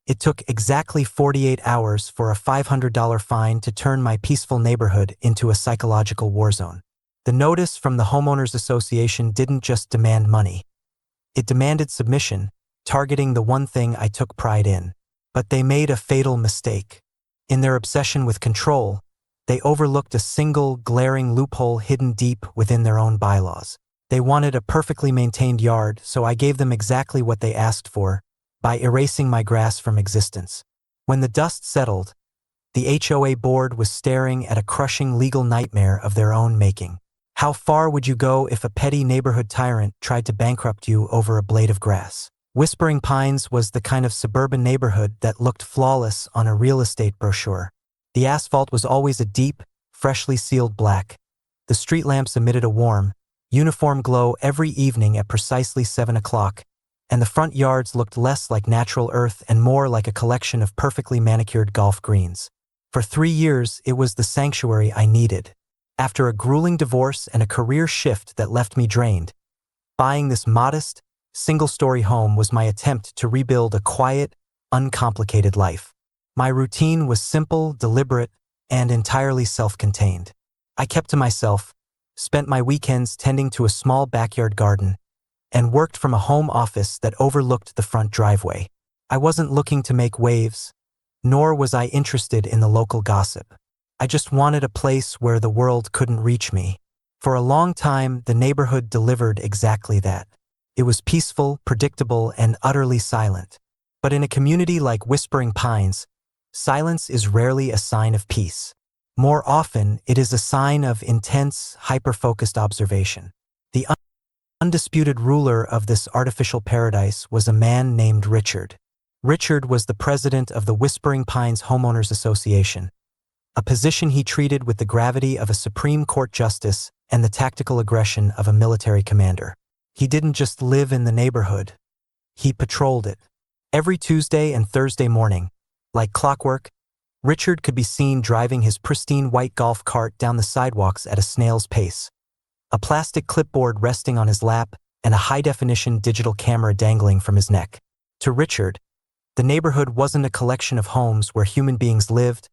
It took exactly 48 hours for a $500 fine to turn my peaceful neighborhood into a psychological war zone. The notice from the Homeowners Association didn't just demand money. It demanded submission, targeting the one thing I took pride in. But they made a fatal mistake. In their obsession with control, they overlooked a single, glaring loophole hidden deep within their own bylaws. They wanted a perfectly maintained yard, so I gave them exactly what they asked for, by erasing my grass from existence. When the dust settled, the HOA board was staring at a crushing legal nightmare of their own making. How far would you go if a petty neighborhood tyrant tried to bankrupt you over a blade of grass? Whispering Pines was the kind of suburban neighborhood that looked flawless on a real estate brochure. The asphalt was always a deep, freshly sealed black. The street lamps emitted a warm, uniform glow every evening at precisely 7 o'clock, and the front yards looked less like natural earth and more like a collection of perfectly manicured golf greens. For 3 years, it was the sanctuary I needed. After a grueling divorce and a career shift that left me drained, buying this modest, single-story home was my attempt to rebuild a quiet, uncomplicated life. My routine was simple, deliberate, and entirely self-contained. I kept to myself, spent my weekends tending to a small backyard garden, and worked from a home office that overlooked the front driveway. I wasn't looking to make waves, nor was I interested in the local gossip. I just wanted a place where the world couldn't reach me. For a long time, the neighborhood delivered exactly that. It was peaceful, predictable, and utterly silent. But in a community like Whispering Pines, silence is rarely a sign of peace. More often, it is a sign of intense, hyper-focused observation. The undisputed ruler of this artificial paradise was a man named Richard. Richard was the president of the Whispering Pines Homeowners Association, a position he treated with the gravity of a Supreme Court justice and the tactical aggression of a military commander. He didn't just live in the neighborhood, he patrolled it. Every Tuesday and Thursday morning, like clockwork, Richard could be seen driving his pristine white golf cart down the sidewalks at a snail's pace, a plastic clipboard resting on his lap and a high-definition digital camera dangling from his neck. To Richard, the neighborhood wasn't a collection of homes where human beings lived,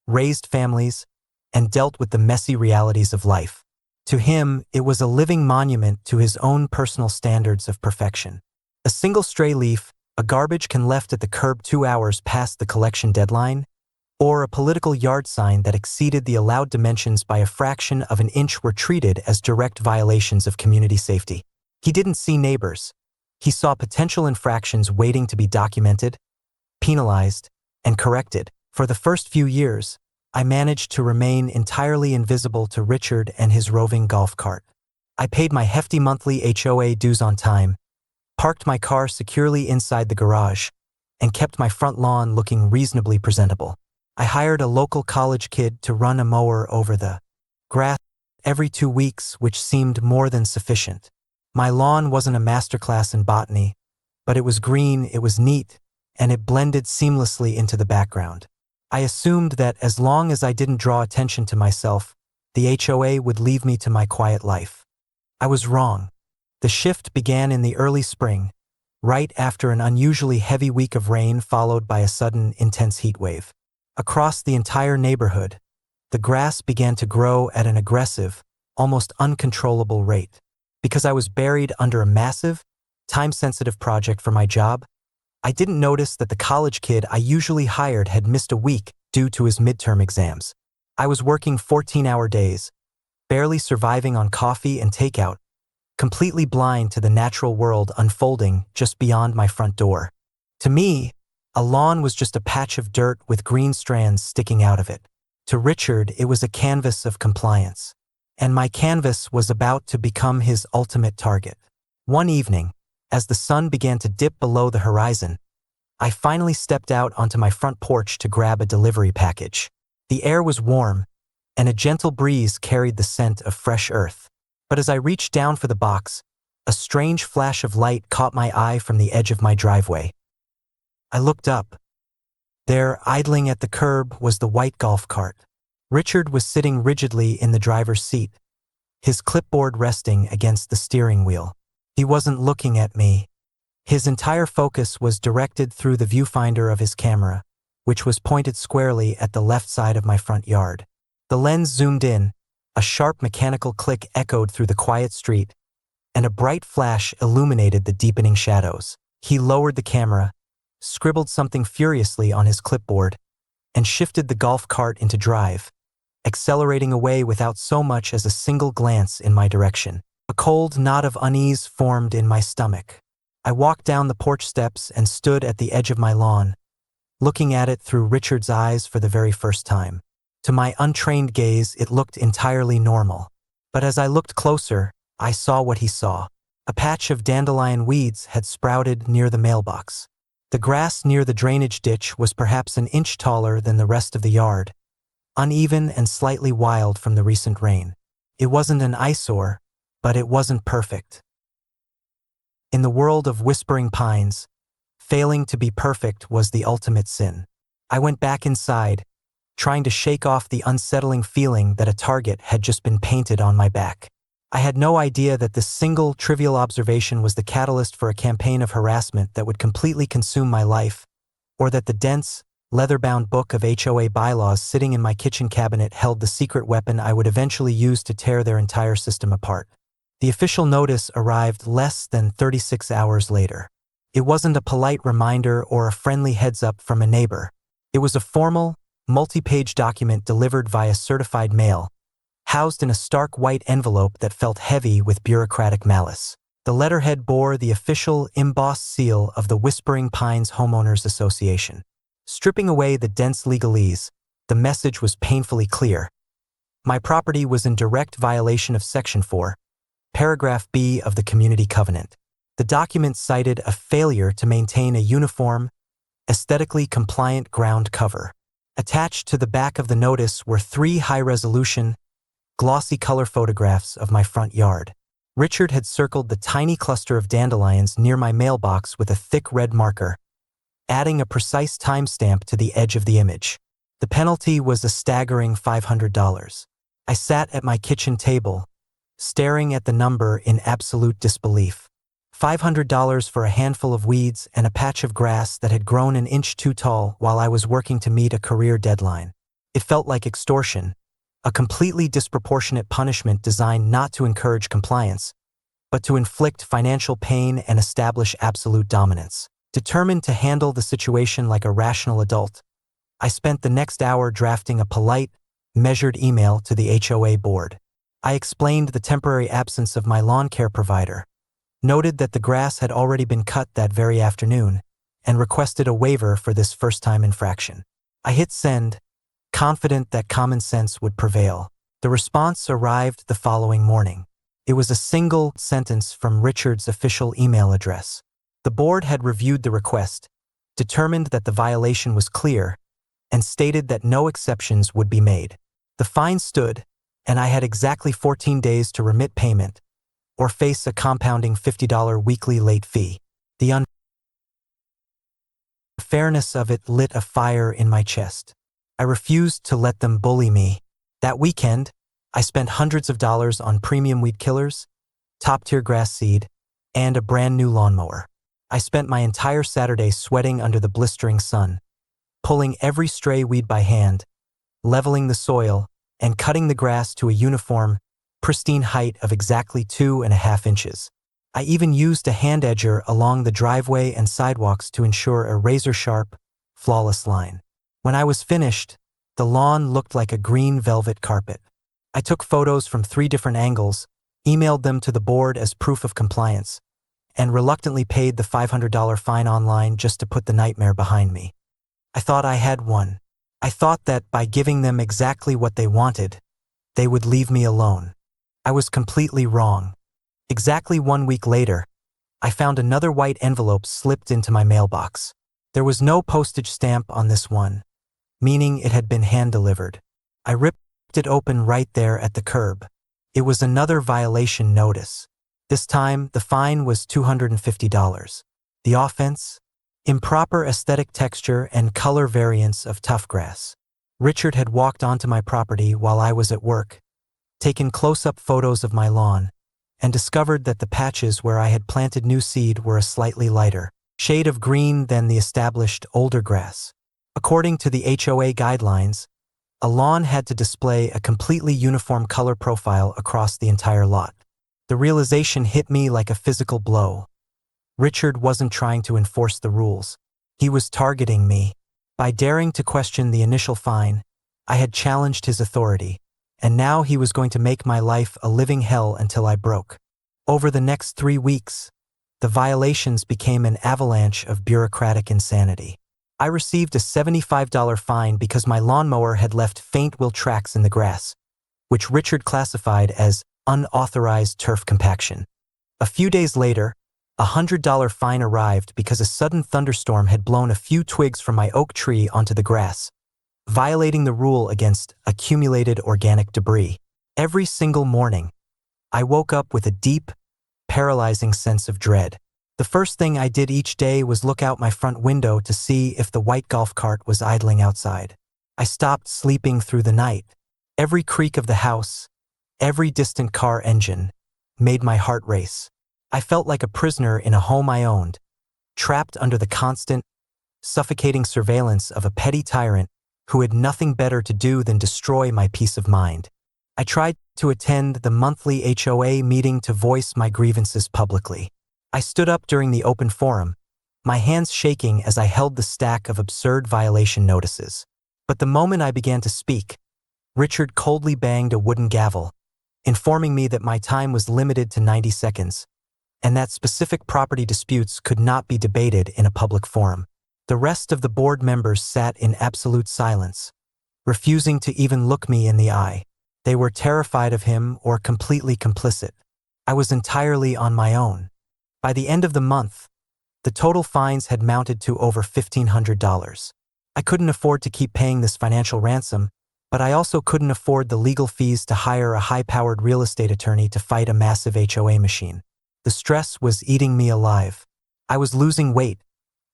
raised families, and dealt with the messy realities of life. To him, it was a living monument to his own personal standards of perfection. A single stray leaf, a garbage can left at the curb 2 hours past the collection deadline, or a political yard sign that exceeded the allowed dimensions by a fraction of an inch were treated as direct violations of community safety. He didn't see neighbors. He saw potential infractions waiting to be documented, penalized, and corrected. For the first few years, I managed to remain entirely invisible to Richard and his roving golf cart. I paid my hefty monthly HOA dues on time, parked my car securely inside the garage, and kept my front lawn looking reasonably presentable. I hired a local college kid to run a mower over the grass every 2 weeks, which seemed more than sufficient. My lawn wasn't a masterclass in botany, but it was green, it was neat, and it blended seamlessly into the background. I assumed that as long as I didn't draw attention to myself, the HOA would leave me to my quiet life. I was wrong. The shift began in the early spring, right after an unusually heavy week of rain followed by a sudden, intense heat wave. Across the entire neighborhood, the grass began to grow at an aggressive, almost uncontrollable rate. Because I was buried under a massive, time-sensitive project for my job, I didn't notice that the college kid I usually hired had missed a week due to his midterm exams. I was working 14-hour days, barely surviving on coffee and takeout, completely blind to the natural world unfolding just beyond my front door. To me, a lawn was just a patch of dirt with green strands sticking out of it. To Richard, it was a canvas of compliance. And my canvas was about to become his ultimate target. One evening, as the sun began to dip below the horizon, I finally stepped out onto my front porch to grab a delivery package. The air was warm, and a gentle breeze carried the scent of fresh earth. But as I reached down for the box, a strange flash of light caught my eye from the edge of my driveway. I looked up. There, idling at the curb, was the white golf cart. Richard was sitting rigidly in the driver's seat, his clipboard resting against the steering wheel. He wasn't looking at me. His entire focus was directed through the viewfinder of his camera, which was pointed squarely at the left side of my front yard. The lens zoomed in, a sharp mechanical click echoed through the quiet street, and a bright flash illuminated the deepening shadows. He lowered the camera, scribbled something furiously on his clipboard, and shifted the golf cart into drive, accelerating away without so much as a single glance in my direction. A cold knot of unease formed in my stomach. I walked down the porch steps and stood at the edge of my lawn, looking at it through Richard's eyes for the very first time. To my untrained gaze, it looked entirely normal. But as I looked closer, I saw what he saw. A patch of dandelion weeds had sprouted near the mailbox. The grass near the drainage ditch was perhaps an inch taller than the rest of the yard, uneven and slightly wild from the recent rain. It wasn't an eyesore, but it wasn't perfect. In the world of whispering pines, failing to be perfect was the ultimate sin. I went back inside, trying to shake off the unsettling feeling that a target had just been painted on my back. I had no idea that this single, trivial observation was the catalyst for a campaign of harassment that would completely consume my life, or that the dense, leather-bound book of HOA bylaws sitting in my kitchen cabinet held the secret weapon I would eventually use to tear their entire system apart. The official notice arrived less than 36 hours later. It wasn't a polite reminder or a friendly heads-up from a neighbor. It was a formal, multi-page document delivered via certified mail, housed in a stark white envelope that felt heavy with bureaucratic malice. The letterhead bore the official embossed seal of the Whispering Pines Homeowners Association. Stripping away the dense legalese, the message was painfully clear. My property was in direct violation of Section 4, Paragraph B of the Community Covenant. The document cited a failure to maintain a uniform, aesthetically compliant ground cover. Attached to the back of the notice were 3 high-resolution, glossy color photographs of my front yard. Richard had circled the tiny cluster of dandelions near my mailbox with a thick red marker, adding a precise timestamp to the edge of the image. The penalty was a staggering $500. I sat at my kitchen table, staring at the number in absolute disbelief. $500 for a handful of weeds and a patch of grass that had grown an inch too tall while I was working to meet a career deadline. It felt like extortion, a completely disproportionate punishment designed not to encourage compliance, but to inflict financial pain and establish absolute dominance. Determined to handle the situation like a rational adult, I spent the next hour drafting a polite, measured email to the HOA board. I explained the temporary absence of my lawn care provider, noted that the grass had already been cut that very afternoon, and requested a waiver for this first-time infraction. I hit send, confident that common sense would prevail. The response arrived the following morning. It was a single sentence from Richard's official email address. The board had reviewed the request, determined that the violation was clear, and stated that no exceptions would be made. The fine stood, and I had exactly 14 days to remit payment, or face a compounding $50 weekly late fee. The unfairness of it lit a fire in my chest. I refused to let them bully me. That weekend, I spent hundreds of dollars on premium weed killers, top-tier grass seed, and a brand new lawnmower. I spent my entire Saturday sweating under the blistering sun, pulling every stray weed by hand, leveling the soil, and cutting the grass to a uniform, pristine height of exactly 2.5 inches. I even used a hand edger along the driveway and sidewalks to ensure a razor-sharp, flawless line. When I was finished, the lawn looked like a green velvet carpet. I took photos from 3 different angles, emailed them to the board as proof of compliance, and reluctantly paid the $500 fine online just to put the nightmare behind me. I thought I had won. I thought that by giving them exactly what they wanted, they would leave me alone. I was completely wrong. Exactly 1 week later, I found another white envelope slipped into my mailbox. There was no postage stamp on this one, meaning it had been hand-delivered. I ripped it open right there at the curb. It was another violation notice. This time, the fine was $250. The offense? Improper aesthetic texture and color variance of tough grass. Richard had walked onto my property while I was at work, taken close-up photos of my lawn, and discovered that the patches where I had planted new seed were a slightly lighter shade of green than the established older grass. According to the HOA guidelines, a lawn had to display a completely uniform color profile across the entire lot. The realization hit me like a physical blow. Richard wasn't trying to enforce the rules. He was targeting me. By daring to question the initial fine, I had challenged his authority, and now he was going to make my life a living hell until I broke. Over the next 3 weeks, the violations became an avalanche of bureaucratic insanity. I received a $75 fine because my lawnmower had left faint wheel tracks in the grass, which Richard classified as unauthorized turf compaction. A few days later, a $100 fine arrived because a sudden thunderstorm had blown a few twigs from my oak tree onto the grass, violating the rule against accumulated organic debris. Every single morning, I woke up with a deep, paralyzing sense of dread. The first thing I did each day was look out my front window to see if the white golf cart was idling outside. I stopped sleeping through the night. Every creak of the house, every distant car engine, made my heart race. I felt like a prisoner in a home I owned, trapped under the constant, suffocating surveillance of a petty tyrant who had nothing better to do than destroy my peace of mind. I tried to attend the monthly HOA meeting to voice my grievances publicly. I stood up during the open forum, my hands shaking as I held the stack of absurd violation notices. But the moment I began to speak, Richard coldly banged a wooden gavel, informing me that my time was limited to 90 seconds, and that specific property disputes could not be debated in a public forum. The rest of the board members sat in absolute silence, refusing to even look me in the eye. They were terrified of him or completely complicit. I was entirely on my own. By the end of the month, the total fines had mounted to over $1,500. I couldn't afford to keep paying this financial ransom, but I also couldn't afford the legal fees to hire a high-powered real estate attorney to fight a massive HOA machine. The stress was eating me alive. I was losing weight,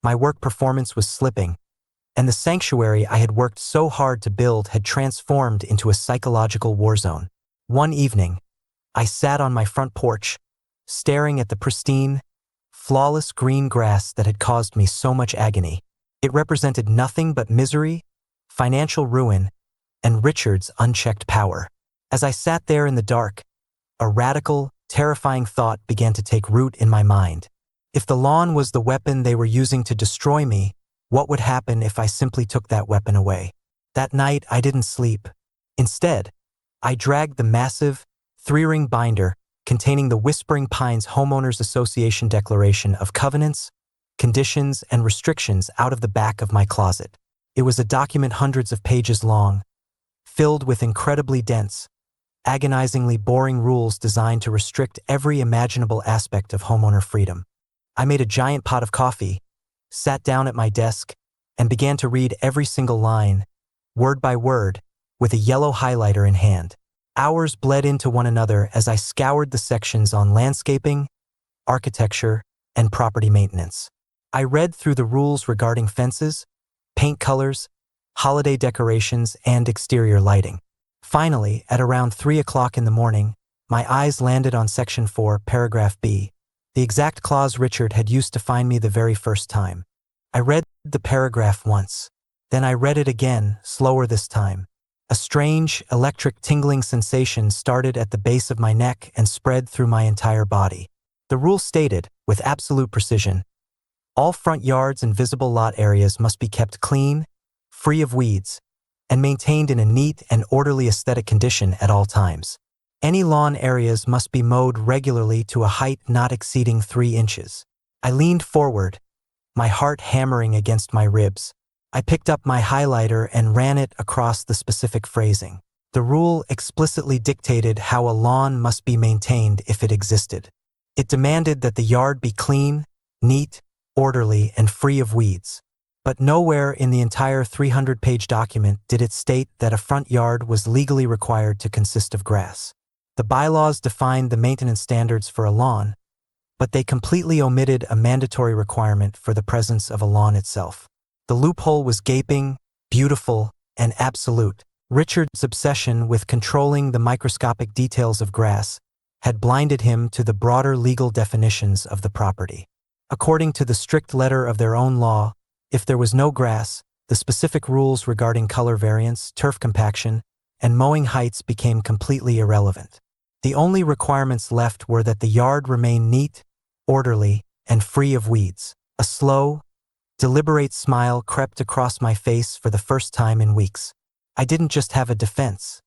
my work performance was slipping, and the sanctuary I had worked so hard to build had transformed into a psychological war zone. One evening, I sat on my front porch, staring at the pristine, flawless green grass that had caused me so much agony. It represented nothing but misery, financial ruin, and Richard's unchecked power. As I sat there in the dark, a radical, terrifying thought began to take root in my mind. If the lawn was the weapon they were using to destroy me, what would happen if I simply took that weapon away? That night, I didn't sleep. Instead, I dragged the massive, 3-ring binder containing the Whispering Pines Homeowners Association Declaration of Covenants, Conditions, and Restrictions out of the back of my closet. It was a document hundreds of pages long, filled with incredibly dense, agonizingly boring rules designed to restrict every imaginable aspect of homeowner freedom. I made a giant pot of coffee, sat down at my desk, and began to read every single line, word by word, with a yellow highlighter in hand. Hours bled into one another as I scoured the sections on landscaping, architecture, and property maintenance. I read through the rules regarding fences, paint colors, holiday decorations, and exterior lighting. Finally, at around 3 o'clock in the morning, my eyes landed on Section 4, Paragraph B, the exact clause Richard had used to fine me the very first time. I read the paragraph once. Then I read it again, slower this time. A strange, electric tingling sensation started at the base of my neck and spread through my entire body. The rule stated, with absolute precision, all front yards and visible lot areas must be kept clean, free of weeds, and maintained in a neat and orderly aesthetic condition at all times. Any lawn areas must be mowed regularly to a height not exceeding 3 inches. I leaned forward, my heart hammering against my ribs. I picked up my highlighter and ran it across the specific phrasing. The rule explicitly dictated how a lawn must be maintained if it existed. It demanded that the yard be clean, neat, orderly, and free of weeds. But nowhere in the entire 300-page document did it state that a front yard was legally required to consist of grass. The bylaws defined the maintenance standards for a lawn, but they completely omitted a mandatory requirement for the presence of a lawn itself. The loophole was gaping, beautiful, and absolute. Richard's obsession with controlling the microscopic details of grass had blinded him to the broader legal definitions of the property. According to the strict letter of their own law, if there was no grass, the specific rules regarding color variance, turf compaction, and mowing heights became completely irrelevant. The only requirements left were that the yard remain neat, orderly, and free of weeds. A slow, deliberate smile crept across my face for the first time in weeks. I didn't just have a defense.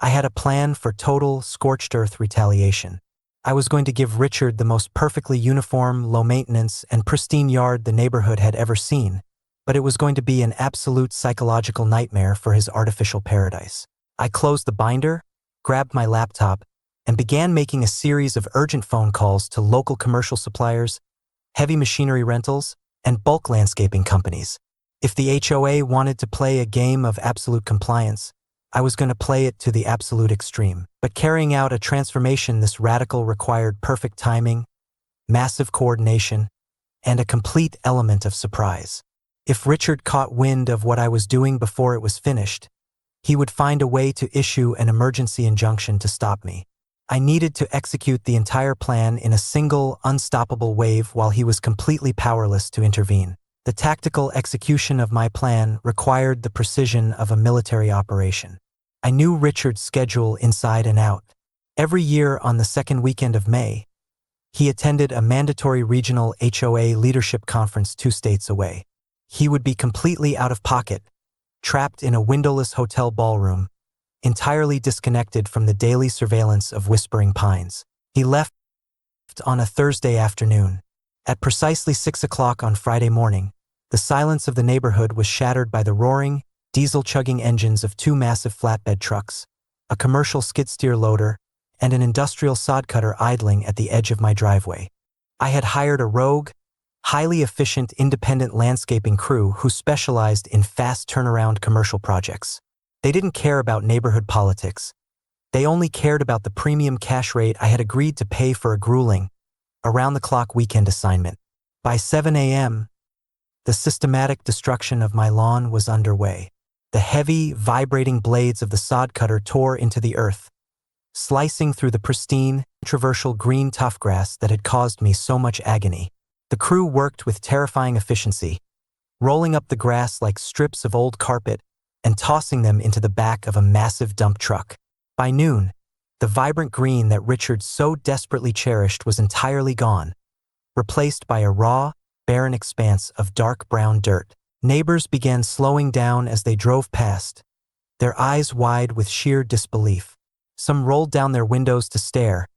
I had a plan for total scorched earth retaliation. I was going to give Richard the most perfectly uniform, low-maintenance, and pristine yard the neighborhood had ever seen, but it was going to be an absolute psychological nightmare for his artificial paradise. I closed the binder, grabbed my laptop, and began making a series of urgent phone calls to local commercial suppliers, heavy machinery rentals, and bulk landscaping companies. If the HOA wanted to play a game of absolute compliance, I was going to play it to the absolute extreme. But carrying out a transformation this radical required perfect timing, massive coordination, and a complete element of surprise. If Richard caught wind of what I was doing before it was finished, he would find a way to issue an emergency injunction to stop me. I needed to execute the entire plan in a single, unstoppable wave while he was completely powerless to intervene. The tactical execution of my plan required the precision of a military operation. I knew Richard's schedule inside and out. Every year on the second weekend of May, he attended a mandatory regional HOA leadership conference 2 states away. He would be completely out of pocket, trapped in a windowless hotel ballroom, entirely disconnected from the daily surveillance of Whispering Pines. He left on a Thursday afternoon. At precisely 6 o'clock on Friday morning, the silence of the neighborhood was shattered by the roaring, diesel-chugging engines of 2 massive flatbed trucks, a commercial skid-steer loader, and an industrial sod cutter idling at the edge of my driveway. I had hired a rogue, highly efficient independent landscaping crew who specialized in fast turnaround commercial projects. They didn't care about neighborhood politics. They only cared about the premium cash rate I had agreed to pay for a grueling, around-the-clock weekend assignment. By 7 a.m., the systematic destruction of my lawn was underway. The heavy, vibrating blades of the sod cutter tore into the earth, slicing through the pristine, controversial green tough grass that had caused me so much agony. The crew worked with terrifying efficiency, rolling up the grass like strips of old carpet and tossing them into the back of a massive dump truck. By noon, the vibrant green that Richard so desperately cherished was entirely gone, replaced by a raw, barren expanse of dark brown dirt. Neighbors began slowing down as they drove past, their eyes wide with sheer disbelief. Some rolled down their windows to stare,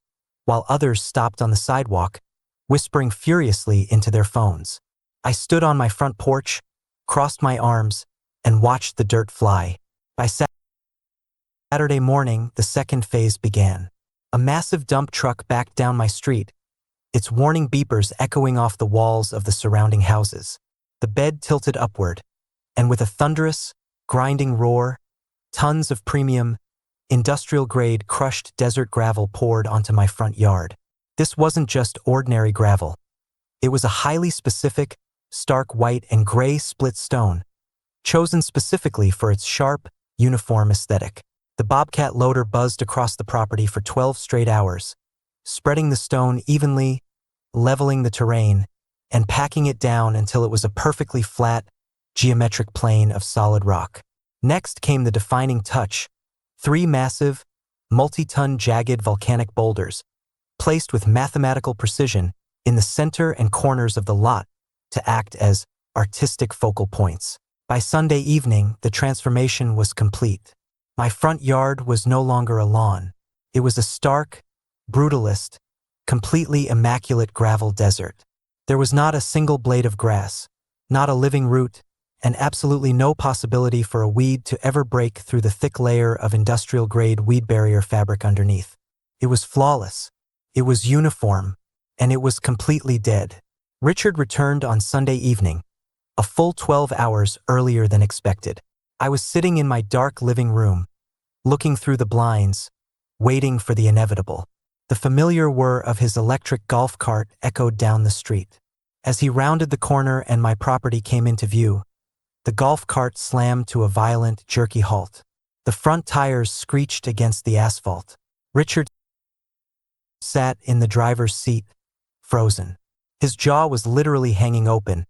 while others stopped on the sidewalk, whispering furiously into their phones. I stood on my front porch, crossed my arms, and watched the dirt fly. By Saturday morning, the second phase began. A massive dump truck backed down my street, its warning beepers echoing off the walls of the surrounding houses. The bed tilted upward, and with a thunderous, grinding roar, tons of premium, industrial-grade crushed desert gravel poured onto my front yard. This wasn't just ordinary gravel. It was a highly specific, stark white and gray split stone, chosen specifically for its sharp, uniform aesthetic. The Bobcat loader buzzed across the property for 12 straight hours, spreading the stone evenly, leveling the terrain, and packing it down until it was a perfectly flat, geometric plane of solid rock. Next came the defining touch: 3 massive, multi-ton jagged volcanic boulders, placed with mathematical precision in the center and corners of the lot to act as artistic focal points. By Sunday evening, the transformation was complete. My front yard was no longer a lawn. It was a stark, brutalist, completely immaculate gravel desert. There was not a single blade of grass, not a living root, and absolutely no possibility for a weed to ever break through the thick layer of industrial-grade weed barrier fabric underneath. It was flawless, it was uniform, and it was completely dead. Richard returned on Sunday evening, a full 12 hours earlier than expected. I was sitting in my dark living room, looking through the blinds, waiting for the inevitable. The familiar whir of his electric golf cart echoed down the street. As he rounded the corner and my property came into view, the golf cart slammed to a violent, jerky halt. The front tires screeched against the asphalt. Richard sat in the driver's seat, frozen. His jaw was literally hanging open,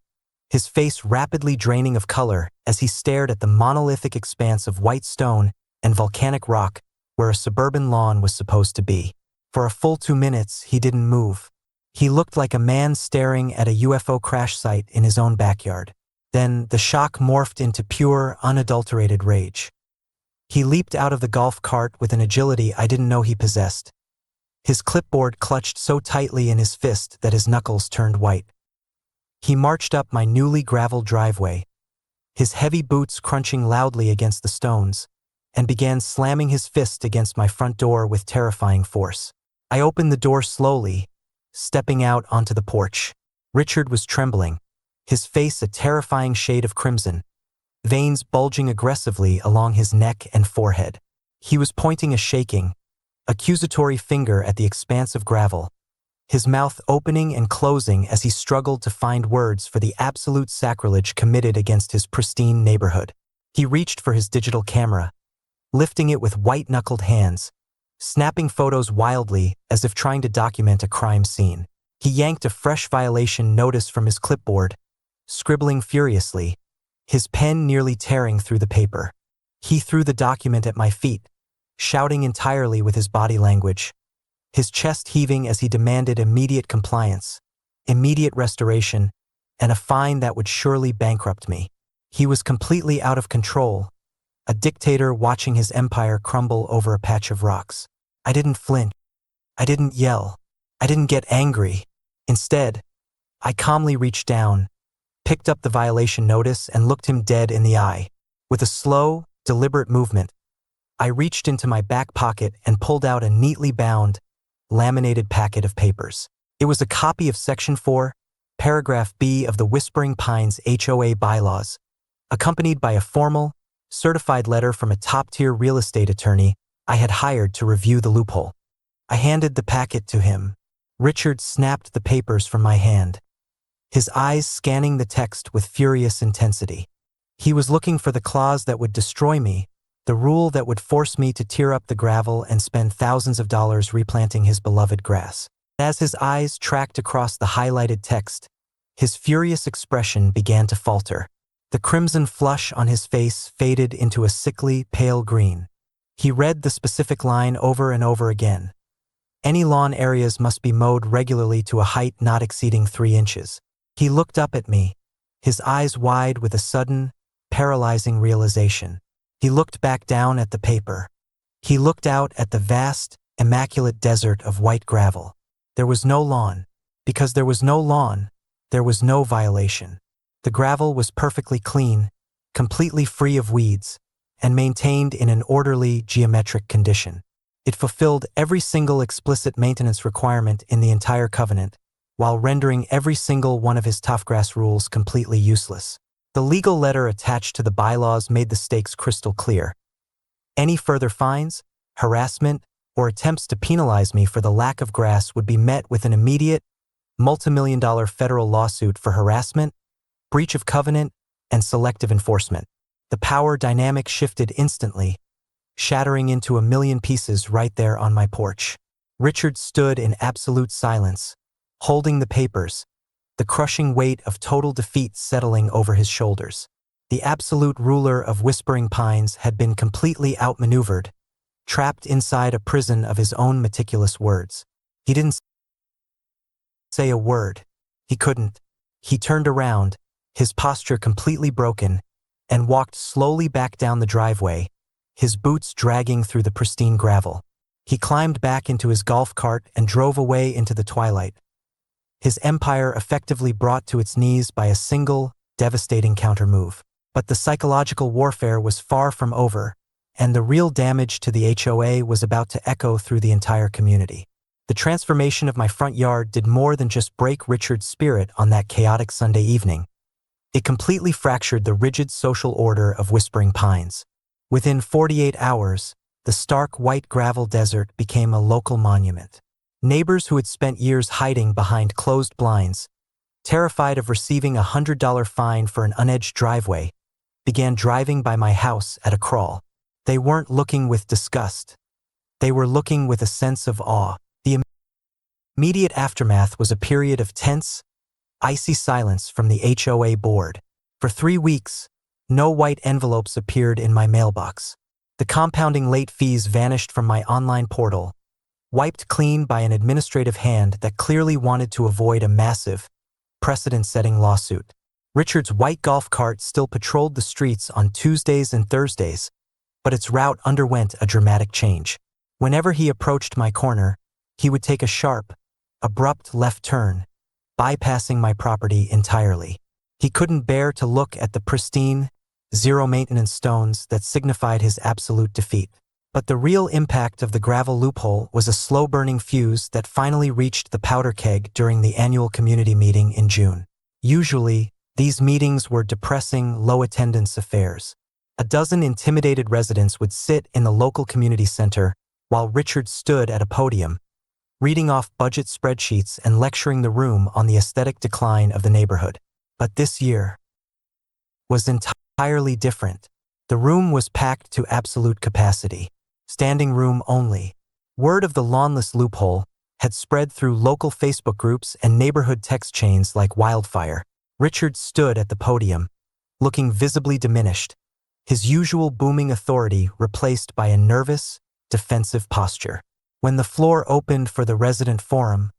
his face rapidly draining of color as he stared at the monolithic expanse of white stone and volcanic rock where a suburban lawn was supposed to be. For a full 2 minutes, he didn't move. He looked like a man staring at a UFO crash site in his own backyard. Then the shock morphed into pure, unadulterated rage. He leaped out of the golf cart with an agility I didn't know he possessed. His clipboard clutched so tightly in his fist that his knuckles turned white. He marched up my newly graveled driveway, his heavy boots crunching loudly against the stones, and began slamming his fist against my front door with terrifying force. I opened the door slowly, stepping out onto the porch. Richard was trembling, his face a terrifying shade of crimson, veins bulging aggressively along his neck and forehead. He was pointing a shaking, accusatory finger at the expanse of gravel, his mouth opening and closing as he struggled to find words for the absolute sacrilege committed against his pristine neighborhood. He reached for his digital camera, lifting it with white-knuckled hands, snapping photos wildly as if trying to document a crime scene. He yanked a fresh violation notice from his clipboard, scribbling furiously, his pen nearly tearing through the paper. He threw the document at my feet, shouting entirely with his body language, his chest heaving as he demanded immediate compliance, immediate restoration, and a fine that would surely bankrupt me. He was completely out of control, a dictator watching his empire crumble over a patch of rocks. I didn't flinch. I didn't yell. I didn't get angry. Instead, I calmly reached down, picked up the violation notice, and looked him dead in the eye. With a slow, deliberate movement, I reached into my back pocket and pulled out a neatly bound, laminated packet of papers. It was a copy of Section 4, Paragraph B of the Whispering Pines HOA bylaws, accompanied by a formal, certified letter from a top-tier real estate attorney I had hired to review the loophole. I handed the packet to him. Richard snapped the papers from my hand, his eyes scanning the text with furious intensity. He was looking for the clause that would destroy me, the rule that would force me to tear up the gravel and spend thousands of dollars replanting his beloved grass. As his eyes tracked across the highlighted text, his furious expression began to falter. The crimson flush on his face faded into a sickly, pale green. He read the specific line over and over again. Any lawn areas must be mowed regularly to a height not exceeding 3 inches. He looked up at me, his eyes wide with a sudden, paralyzing realization. He looked back down at the paper. He looked out at the vast, immaculate desert of white gravel. There was no lawn. Because there was no lawn, there was no violation. The gravel was perfectly clean, completely free of weeds, and maintained in an orderly, geometric condition. It fulfilled every single explicit maintenance requirement in the entire covenant, while rendering every single one of his toughgrass rules completely useless. The legal letter attached to the bylaws made the stakes crystal clear. Any further fines, harassment, or attempts to penalize me for the lack of grass would be met with an immediate, multi-million-dollar federal lawsuit for harassment, breach of covenant, and selective enforcement. The power dynamic shifted instantly, shattering into a million pieces right there on my porch. Richard stood in absolute silence, holding the papers, the crushing weight of total defeat settling over his shoulders. The absolute ruler of Whispering Pines had been completely outmaneuvered, trapped inside a prison of his own meticulous words. He didn't say a word. He couldn't. He turned around, his posture completely broken, and walked slowly back down the driveway, his boots dragging through the pristine gravel. He climbed back into his golf cart and drove away into the twilight, his empire effectively brought to its knees by a single, devastating counter-move. But the psychological warfare was far from over, and the real damage to the HOA was about to echo through the entire community. The transformation of my front yard did more than just break Richard's spirit on that chaotic Sunday evening. It completely fractured the rigid social order of Whispering Pines. Within 48 hours, the stark white gravel desert became a local monument. Neighbors who had spent years hiding behind closed blinds, terrified of receiving a $100 fine for an unedged driveway, began driving by my house at a crawl. They weren't looking with disgust. They were looking with a sense of awe. The Immediate aftermath was a period of tense, icy silence from the HOA board. For 3 weeks, no white envelopes appeared in my mailbox. The compounding late fees vanished from my online portal, wiped clean by an administrative hand that clearly wanted to avoid a massive, precedent-setting lawsuit. Richard's white golf cart still patrolled the streets on Tuesdays and Thursdays, but its route underwent a dramatic change. Whenever he approached my corner, he would take a sharp, abrupt left turn, bypassing my property entirely. He couldn't bear to look at the pristine, zero-maintenance stones that signified his absolute defeat. But the real impact of the gravel loophole was a slow-burning fuse that finally reached the powder keg during the annual community meeting in June. Usually, these meetings were depressing, low-attendance affairs. A dozen intimidated residents would sit in the local community center while Richard stood at a podium, reading off budget spreadsheets and lecturing the room on the aesthetic decline of the neighborhood. But this year was entirely different. The room was packed to absolute capacity. Standing room only. Word of the lawnless loophole had spread through local Facebook groups and neighborhood text chains like wildfire. Richard stood at the podium, looking visibly diminished, his usual booming authority replaced by a nervous, defensive posture. When the floor opened for the resident forum,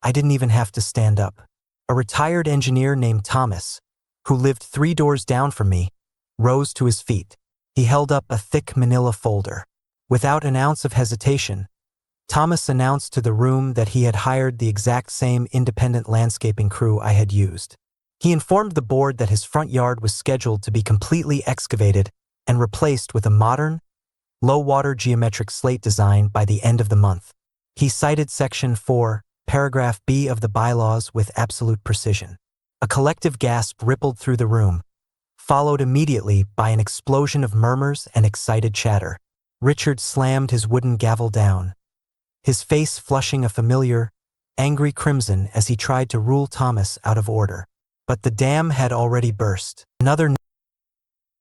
I didn't even have to stand up. A retired engineer named Thomas, who lived 3 doors down from me, rose to his feet. He held up a thick manila folder. Without an ounce of hesitation, Thomas announced to the room that he had hired the exact same independent landscaping crew I had used. He informed the board that his front yard was scheduled to be completely excavated and replaced with a modern, low-water geometric slate design by the end of the month. He cited Section 4, Paragraph B of the bylaws with absolute precision. A collective gasp rippled through the room, followed immediately by an explosion of murmurs and excited chatter. Richard slammed his wooden gavel down, his face flushing a familiar, angry crimson as he tried to rule Thomas out of order. But the dam had already burst. Another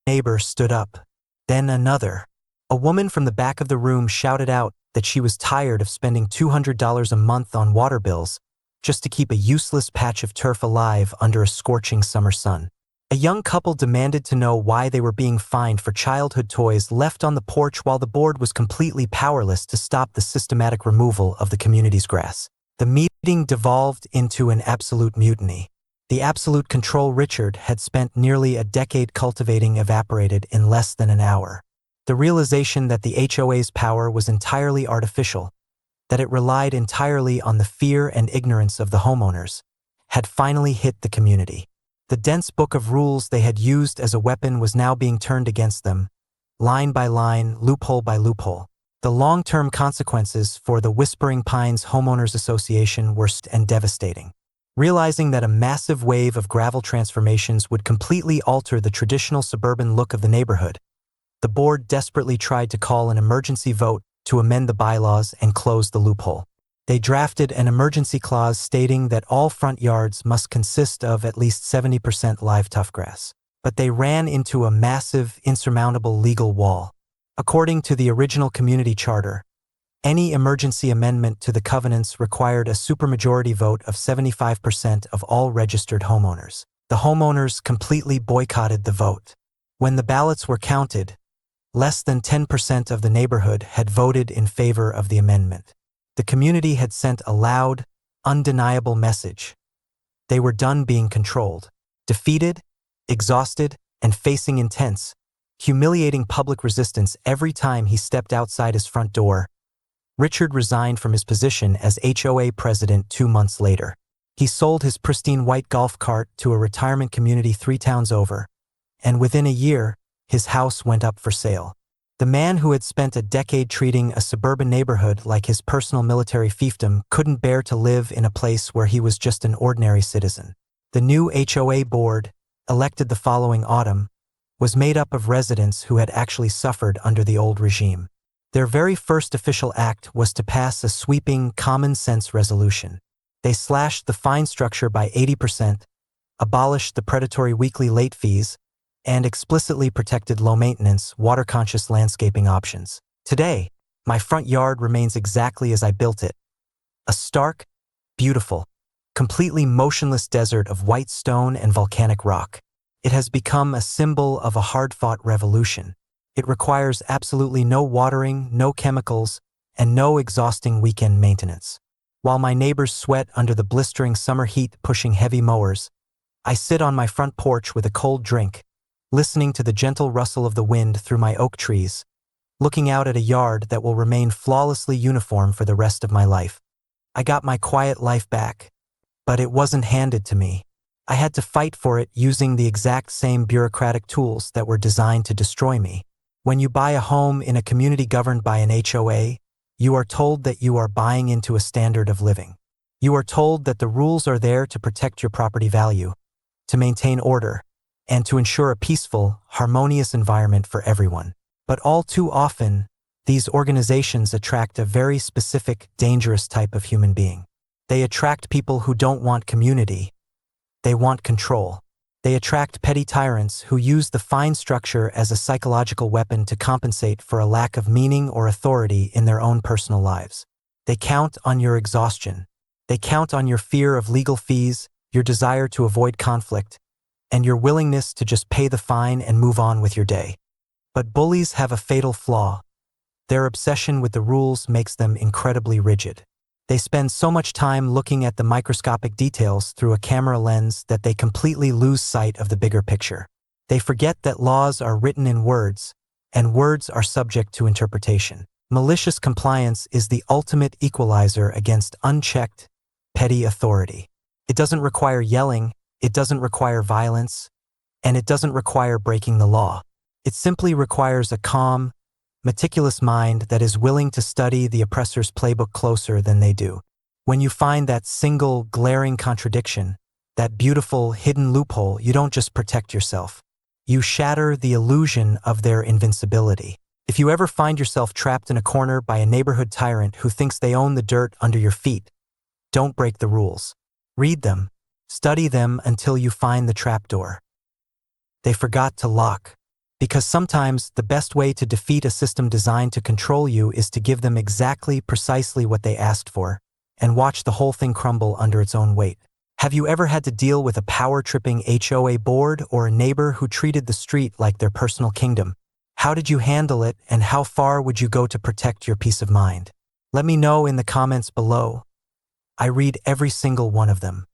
neighbor stood up, then another. A woman from the back of the room shouted out that she was tired of spending $200 a month on water bills just to keep a useless patch of turf alive under a scorching summer sun. A young couple demanded to know why they were being fined for childhood toys left on the porch while the board was completely powerless to stop the systematic removal of the community's grass. The meeting devolved into an absolute mutiny. The absolute control Richard had spent nearly a decade cultivating evaporated in less than an hour. The realization that the HOA's power was entirely artificial, that it relied entirely on the fear and ignorance of the homeowners, had finally hit the community. The dense book of rules they had used as a weapon was now being turned against them, line by line, loophole by loophole. The long-term consequences for the Whispering Pines Homeowners Association were and devastating. Realizing that a massive wave of gravel transformations would completely alter the traditional suburban look of the neighborhood, the board desperately tried to call an emergency vote to amend the bylaws and close the loophole. They drafted an emergency clause stating that all front yards must consist of at least 70% live toughgrass. But they ran into a massive, insurmountable legal wall. According to the original community charter, any emergency amendment to the covenants required a supermajority vote of 75% of all registered homeowners. The homeowners completely boycotted the vote. When the ballots were counted, less than 10% of the neighborhood had voted in favor of the amendment. The community had sent a loud, undeniable message. They were done being controlled. Defeated, exhausted, and facing intense, humiliating public resistance every time he stepped outside his front door, Richard resigned from his position as HOA president 2 months later. He sold his pristine white golf cart to a retirement community 3 towns over, and within a year, his house went up for sale. The man who had spent a decade treating a suburban neighborhood like his personal military fiefdom couldn't bear to live in a place where he was just an ordinary citizen. The new HOA board, elected the following autumn, was made up of residents who had actually suffered under the old regime. Their very first official act was to pass a sweeping common-sense resolution. They slashed the fine structure by 80%, abolished the predatory weekly late fees, and explicitly protected low-maintenance, water-conscious landscaping options. Today, my front yard remains exactly as I built it. A stark, beautiful, completely motionless desert of white stone and volcanic rock. It has become a symbol of a hard-fought revolution. It requires absolutely no watering, no chemicals, and no exhausting weekend maintenance. While my neighbors sweat under the blistering summer heat pushing heavy mowers, I sit on my front porch with a cold drink, listening to the gentle rustle of the wind through my oak trees, looking out at a yard that will remain flawlessly uniform for the rest of my life. I got my quiet life back, but it wasn't handed to me. I had to fight for it using the exact same bureaucratic tools that were designed to destroy me. When you buy a home in a community governed by an HOA, you are told that you are buying into a standard of living. You are told that the rules are there to protect your property value, to maintain order, and to ensure a peaceful, harmonious environment for everyone. But all too often, these organizations attract a very specific, dangerous type of human being. They attract people who don't want community. They want control. They attract petty tyrants who use the fine structure as a psychological weapon to compensate for a lack of meaning or authority in their own personal lives. They count on your exhaustion. They count on your fear of legal fees, your desire to avoid conflict, and your willingness to just pay the fine and move on with your day. But bullies have a fatal flaw. Their obsession with the rules makes them incredibly rigid. They spend so much time looking at the microscopic details through a camera lens that they completely lose sight of the bigger picture. They forget that laws are written in words, and words are subject to interpretation. Malicious compliance is the ultimate equalizer against unchecked, petty authority. It doesn't require yelling, it doesn't require violence, and it doesn't require breaking the law. It simply requires a calm, meticulous mind that is willing to study the oppressor's playbook closer than they do. When you find that single, glaring contradiction, that beautiful, hidden loophole, you don't just protect yourself. You shatter the illusion of their invincibility. If you ever find yourself trapped in a corner by a neighborhood tyrant who thinks they own the dirt under your feet, don't break the rules. Read them. Study them until you find the trapdoor. They forgot to lock. Because sometimes the best way to defeat a system designed to control you is to give them precisely what they asked for, and watch the whole thing crumble under its own weight. Have you ever had to deal with a power-tripping HOA board or a neighbor who treated the street like their personal kingdom? How did you handle it, and how far would you go to protect your peace of mind? Let me know in the comments below. I read every single one of them.